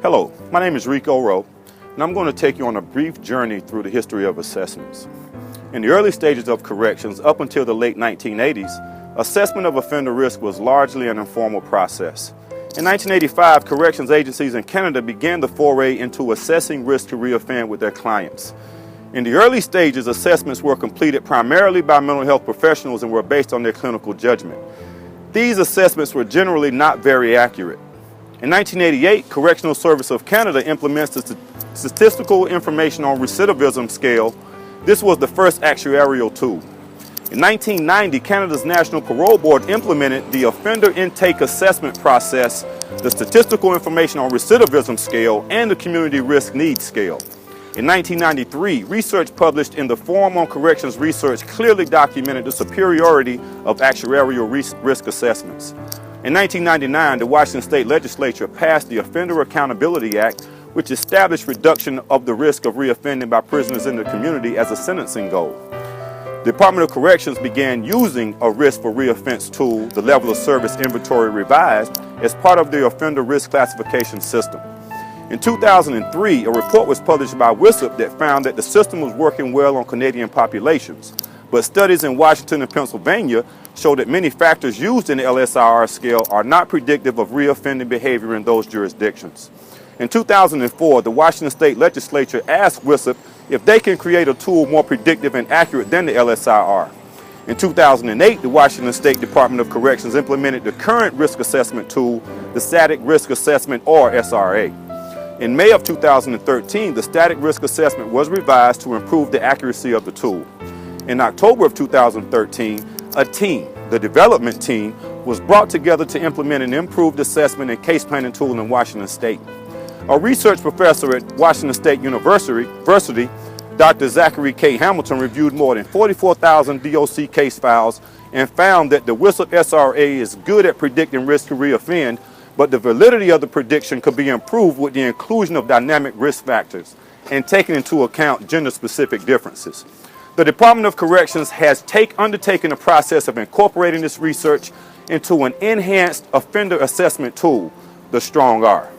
Hello, my name is Rowe, and I'm going to take you on a brief journey through the history of assessments. In the early stages of corrections, up until the late 1980s, assessment of offender risk was largely an informal process. In 1985, corrections agencies in Canada began the foray into assessing risk to reoffend with their clients. In the early stages, assessments were completed primarily by mental health professionals and were based on their clinical judgment. These assessments were generally not very accurate. In 1988, Correctional Service of Canada implements the Statistical Information on Recidivism scale. This was the first actuarial tool. In 1990, Canada's National Parole Board implemented the Offender Intake Assessment process, the Statistical Information on Recidivism scale, and the Community Risk Needs scale. In 1993, research published in the Forum on Corrections Research clearly documented the superiority of actuarial risk assessments. In 1999, the Washington State Legislature passed the Offender Accountability Act, which established reduction of the risk of reoffending by prisoners in the community as a sentencing goal. The Department of Corrections began using a risk for reoffense tool, the Level of Service Inventory Revised, as part of the offender risk classification system. In 2003, a report was published by SIP that found that the system was working well on Canadian populations, but studies in Washington and Pennsylvania show that many factors used in the LSIR scale are not predictive of reoffending behavior in those jurisdictions. In 2004, the Washington State Legislature asked SIP if they can create a tool more predictive and accurate than the LSIR. In 2008, the Washington State Department of Corrections implemented the current risk assessment tool, the Static Risk Assessment, or SRA. In May of 2013, the Static Risk Assessment was revised to improve the accuracy of the tool. In October of 2013, a team, the development team, was brought together to implement an improved assessment and case planning tool in Washington State. A research professor at Washington State University, Dr. Zachary K. Hamilton, reviewed more than 44,000 DOC case files and found that the SIP SRA is good at predicting risk to reoffend, but the validity of the prediction could be improved with the inclusion of dynamic risk factors and taking into account gender-specific differences. The Department of Corrections has undertaken the process of incorporating this research into an enhanced offender assessment tool, the StRONG-R.